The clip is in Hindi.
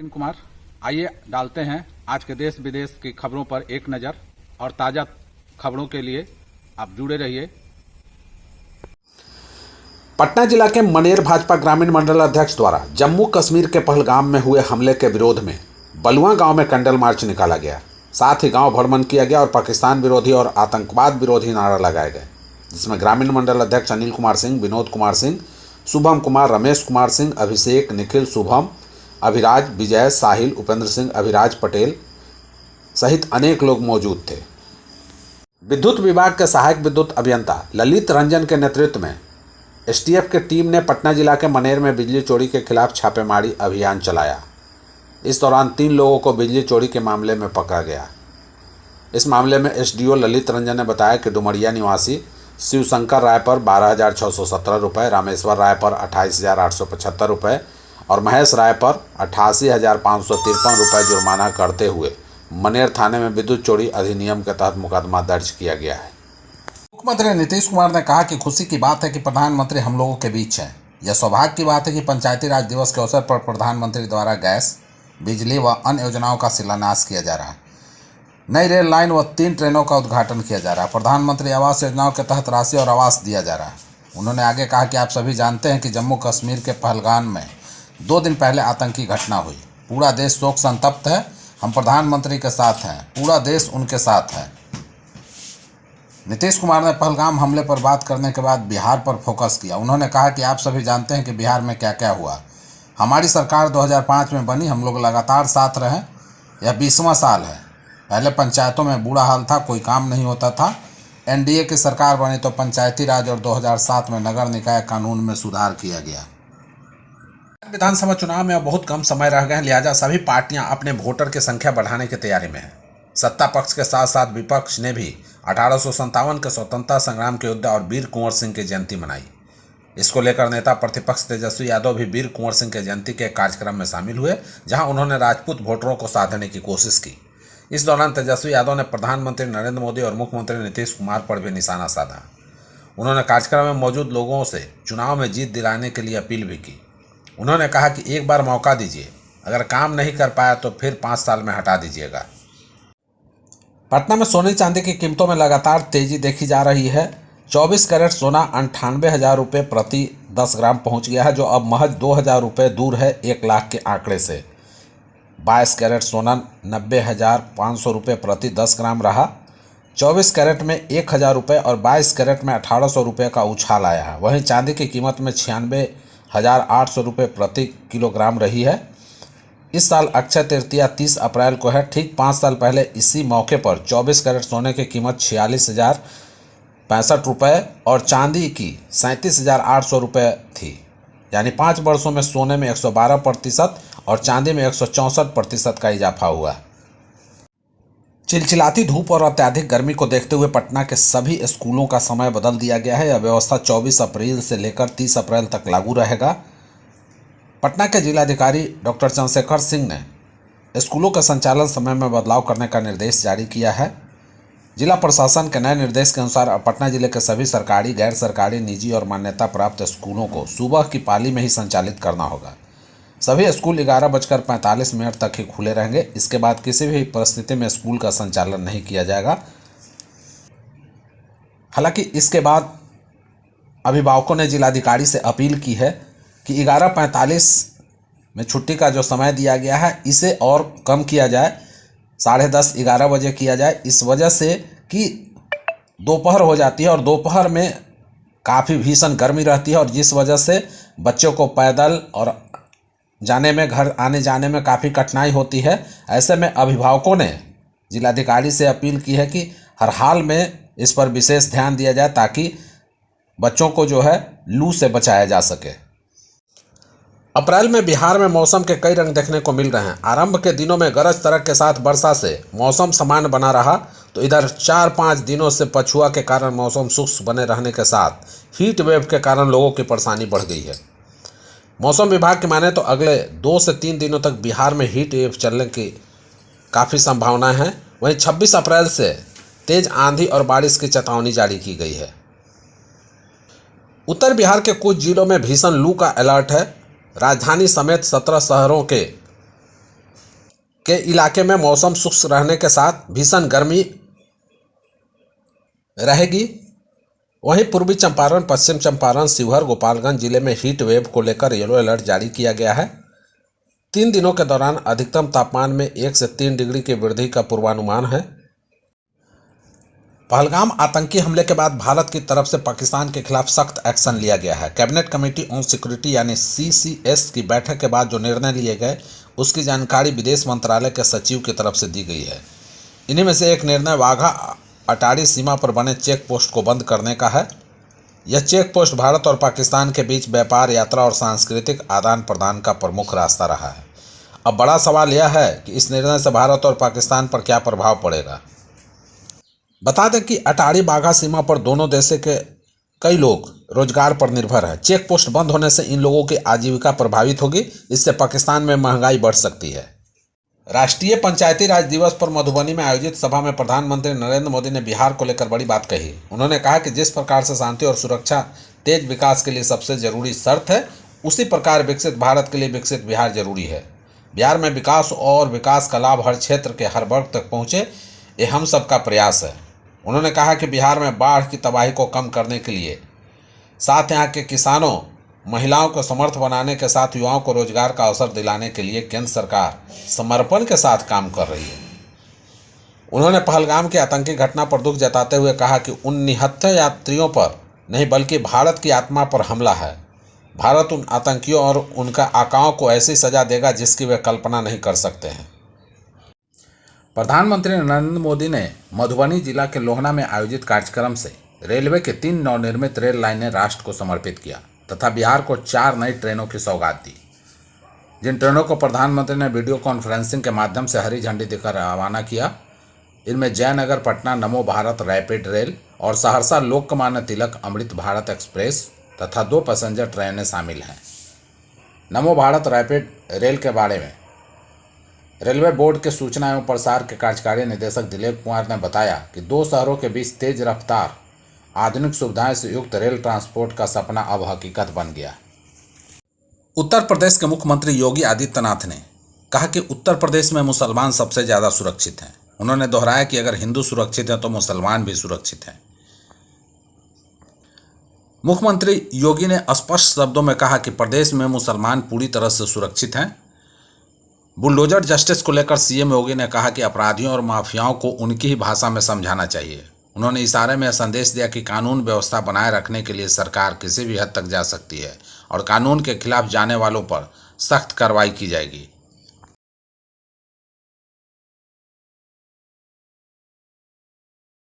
अरविंद कुमार। आइए डालते हैं आज के देश विदेश की खबरों पर एक नज़र और ताज़ा खबरों के लिए आप जुड़े रहिए। पटना जिला के मनेर भाजपा ग्रामीण मंडल अध्यक्ष द्वारा जम्मू कश्मीर के पहलगाम में हुए हमले के विरोध में बलुआ गांव में कैंडल मार्च निकाला गया। साथ ही गांव भ्रमण किया गया और पाकिस्तान विरोधी और आतंकवाद विरोधी नारा लगाए गए, जिसमें ग्रामीण मंडल अध्यक्ष अनिल कुमार सिंह, विनोद कुमार सिंह, शुभम कुमार, रमेश कुमार सिंह, अभिषेक, निखिल, शुभम, अभिराज, विजय, साहिल, उपेंद्र सिंह, अभिराज पटेल सहित अनेक लोग मौजूद थे। विद्युत विभाग के सहायक विद्युत अभियंता ललित रंजन के नेतृत्व में एसटीएफ की टीम ने पटना जिला के मनेर में बिजली चोरी के खिलाफ छापेमारी अभियान चलाया। इस दौरान 3 लोगों को बिजली चोरी के मामले में पकड़ा गया। इस मामले में एसडीओ ललित रंजन ने बताया कि डुमरिया निवासी शिवशंकर राय पर 12,617 रुपये, रामेश्वर राय पर 28,875 रुपये और महेश राय पर 88,553 रुपये जुर्माना करते हुए मनेर थाने में विद्युत चोरी अधिनियम के तहत मुकदमा दर्ज किया गया है। मुख्यमंत्री नीतीश कुमार ने कहा कि खुशी की बात है कि प्रधानमंत्री हम लोगों के बीच हैं। यह सौभाग्य की बात है कि पंचायती राज दिवस के अवसर पर प्रधानमंत्री द्वारा गैस, बिजली व अन्य योजनाओं का शिलान्यास किया जा रहा है। नई रेल लाइन व 3 ट्रेनों का उद्घाटन किया जा रहा है। प्रधानमंत्री आवास योजनाओं के तहत राशि और आवास दिया जा रहा है। उन्होंने आगे कहा कि आप सभी जानते हैं कि जम्मू कश्मीर के पहलगाम में 2 दिन पहले आतंकी घटना हुई। पूरा देश शोक संतप्त है। हम प्रधानमंत्री के साथ हैं, पूरा देश उनके साथ है। नीतीश कुमार ने पहलगाम हमले पर बात करने के बाद बिहार पर फोकस किया। उन्होंने कहा कि आप सभी जानते हैं कि बिहार में क्या क्या हुआ। हमारी सरकार 2005 में बनी, हम लोग लगातार साथ रहे। यह 20वां साल है। पहले पंचायतों में बुरा हाल था, कोई काम नहीं होता था। एनडीए की सरकार बनी तो पंचायती राज और 2007 में नगर निकाय कानून में सुधार किया गया। विधानसभा चुनाव में अब बहुत कम समय रह गए हैं, लिहाजा सभी पार्टियां अपने वोटर की संख्या बढ़ाने की तैयारी में हैं। सत्ता पक्ष के साथ साथ विपक्ष ने भी 1857 के स्वतंत्रता संग्राम के योद्धा और वीर कुंवर सिंह की जयंती मनाई। इसको लेकर नेता प्रतिपक्ष तेजस्वी यादव भी वीर कुंवर सिंह के जयंती के कार्यक्रम में शामिल हुए, जहां उन्होंने राजपूत वोटरों को साधने की कोशिश की। इस दौरान तेजस्वी यादव ने प्रधानमंत्री नरेंद्र मोदी और मुख्यमंत्री नीतीश कुमार पर भी निशाना साधा। उन्होंने कार्यक्रम में मौजूद लोगों से चुनाव में जीत दिलाने के लिए अपील भी की। उन्होंने कहा कि एक बार मौका दीजिए, अगर काम नहीं कर पाया तो फिर 5 साल में हटा दीजिएगा। पटना में सोने चांदी की कीमतों में लगातार तेजी देखी जा रही है। 24 कैरेट सोना 98,000 रुपये प्रति 10 ग्राम पहुंच गया है, जो अब महज 2,000 रुपये दूर है 1 लाख के आंकड़े से। 22 कैरेट सोना 90,500 रुपये प्रति 10 ग्राम रहा। 24 कैरेट में 1,000 रुपये और 22 कैरेट में 1,800 रुपये का उछाल आया है। वहीं चांदी की कीमत में 96,800 रुपये प्रति किलोग्राम रही है। इस साल अक्षय तृतीया 30 अप्रैल को है। ठीक 5 साल पहले इसी मौके पर 24 कैरेट सोने की कीमत 46,065 रुपये और चांदी की 37,800 रुपये थी। यानी 5 वर्षों में सोने में 112% और चांदी में 164% का इजाफा हुआ। चिलचिलाती धूप और अत्यधिक गर्मी को देखते हुए पटना के सभी स्कूलों का समय बदल दिया गया है। यह व्यवस्था 24 अप्रैल से लेकर 30 अप्रैल तक लागू रहेगा। पटना के जिलाधिकारी डॉक्टर चंद्रशेखर सिंह ने स्कूलों के संचालन समय में बदलाव करने का निर्देश जारी किया है। जिला प्रशासन के नए निर्देश के अनुसार अब पटना जिले के सभी सरकारी, गैर सरकारी, निजी और मान्यता प्राप्त स्कूलों को सुबह की पाली में ही संचालित करना होगा। सभी स्कूल 11:45 तक ही खुले रहेंगे। इसके बाद किसी भी परिस्थिति में स्कूल का संचालन नहीं किया जाएगा। हालांकि इसके बाद अभिभावकों ने जिलाधिकारी से अपील की है कि 11:45 में छुट्टी का जो समय दिया गया है इसे और कम किया जाए, 10:30 11 बजे किया जाए। इस वजह से कि दोपहर हो जाती है और दोपहर में काफ़ी भीषण गर्मी रहती है और जिस वजह से बच्चों को पैदल और जाने में, घर आने जाने में काफ़ी कठिनाई होती है। ऐसे में अभिभावकों ने जिलाधिकारी से अपील की है कि हर हाल में इस पर विशेष ध्यान दिया जाए ताकि बच्चों को जो है लू से बचाया जा सके। अप्रैल में बिहार में मौसम के कई रंग देखने को मिल रहे हैं। आरंभ के दिनों में गरज तड़क के साथ वर्षा से मौसम सामान्य बना रहा, तो इधर 4-5 दिनों से पछुआ के कारण मौसम शुष्क बने रहने के साथ हीट वेव के कारण लोगों की परेशानी बढ़ गई है। मौसम विभाग की माने तो अगले 2 से 3 दिनों तक बिहार में हीट वेव चलने की काफ़ी संभावनाएं हैं। वहीं 26 अप्रैल से तेज आंधी और बारिश की चेतावनी जारी की गई है। उत्तर बिहार के कुछ जिलों में भीषण लू का अलर्ट है। राजधानी समेत 17 शहरों के के इलाके में मौसम शुष्क रहने के साथ भीषण गर्मी रहेगी। वहीं पूर्वी चंपारण, पश्चिम चंपारण, शिवहर, गोपालगंज जिले में हीट वेव को लेकर येलो अलर्ट जारी किया गया है। 3 दिनों के दौरान अधिकतम तापमान में 1 से 3 डिग्री की वृद्धि का पूर्वानुमान है। पहलगाम आतंकी हमले के बाद भारत की तरफ से पाकिस्तान के खिलाफ सख्त एक्शन लिया गया है। कैबिनेट कमेटी ऑन सिक्योरिटी यानी CCS की बैठक के बाद जो निर्णय लिए गए उसकी जानकारी विदेश मंत्रालय के सचिव की तरफ से दी गई है। इन्हीं में से एक निर्णय वाघा अटारी सीमा पर बने चेक पोस्ट को बंद करने का है। यह चेक पोस्ट भारत और पाकिस्तान के बीच व्यापार, यात्रा और सांस्कृतिक आदान प्रदान का प्रमुख रास्ता रहा है। अब बड़ा सवाल यह है कि इस निर्णय से भारत और पाकिस्तान पर क्या प्रभाव पड़ेगा। बता दें कि अटारी बाघा सीमा पर दोनों देशों के कई लोग रोजगार पर निर्भर हैं। चेक पोस्ट बंद होने से इन लोगों की आजीविका प्रभावित होगी। इससे पाकिस्तान में महंगाई बढ़ सकती है। राष्ट्रीय पंचायती राज दिवस पर मधुबनी में आयोजित सभा में प्रधानमंत्री नरेंद्र मोदी ने बिहार को लेकर बड़ी बात कही। उन्होंने कहा कि जिस प्रकार से शांति और सुरक्षा तेज विकास के लिए सबसे जरूरी शर्त है, उसी प्रकार विकसित भारत के लिए विकसित बिहार जरूरी है। बिहार में विकास और विकास का लाभ हर क्षेत्र के हर वर्ग तक पहुँचे, ये हम सबका प्रयास है। उन्होंने कहा कि बिहार में बाढ़ की तबाही को कम करने के लिए साथ यहाँ के किसानों, महिलाओं को समर्थ बनाने के साथ युवाओं को रोजगार का अवसर दिलाने के लिए केंद्र सरकार समर्पण के साथ काम कर रही है। उन्होंने पहलगाम की आतंकी घटना पर दुख जताते हुए कहा कि उन निहत्थे यात्रियों पर नहीं बल्कि भारत की आत्मा पर हमला है। भारत उन आतंकियों और उनका आकाओं को ऐसी सजा देगा जिसकी वे कल्पना नहीं कर सकते हैं। प्रधानमंत्री नरेंद्र मोदी ने मधुबनी जिला के लोहना में आयोजित कार्यक्रम से रेलवे के 3 नवनिर्मित रेल लाइनें राष्ट्र को समर्पित किया तथा बिहार को 4 नई ट्रेनों की सौगात दी। जिन ट्रेनों को प्रधानमंत्री ने वीडियो कॉन्फ्रेंसिंग के माध्यम से हरी झंडी देकर रवाना किया, इनमें जयनगर पटना नमो भारत रैपिड रेल और सहरसा लोकमान्य तिलक अमृत भारत एक्सप्रेस तथा 2 पैसेंजर ट्रेनें शामिल हैं। नमो भारत रैपिड रेल के बारे में रेलवे बोर्ड के सूचना एवं प्रसार के कार्यकारी निदेशक दिलीप कुमार ने बताया कि 2 शहरों के बीच तेज रफ्तार आधुनिक सुविधाएं से युक्त रेल ट्रांसपोर्ट का सपना अब हकीकत बन गया। उत्तर प्रदेश के मुख्यमंत्री योगी आदित्यनाथ ने कहा कि उत्तर प्रदेश में मुसलमान सबसे ज़्यादा सुरक्षित हैं। उन्होंने दोहराया कि अगर हिंदू सुरक्षित हैं तो मुसलमान भी सुरक्षित हैं। मुख्यमंत्री योगी ने स्पष्ट शब्दों में कहा कि प्रदेश में मुसलमान पूरी तरह से सुरक्षित हैं। बुलडोजर जस्टिस को लेकर सीएम योगी ने कहा कि अपराधियों और माफियाओं को उनकी ही भाषा में समझाना चाहिए। उन्होंने इशारे में संदेश दिया कि कानून व्यवस्था बनाए रखने के लिए सरकार किसी भी हद तक जा सकती है और कानून के खिलाफ जाने वालों पर सख्त कार्रवाई की जाएगी।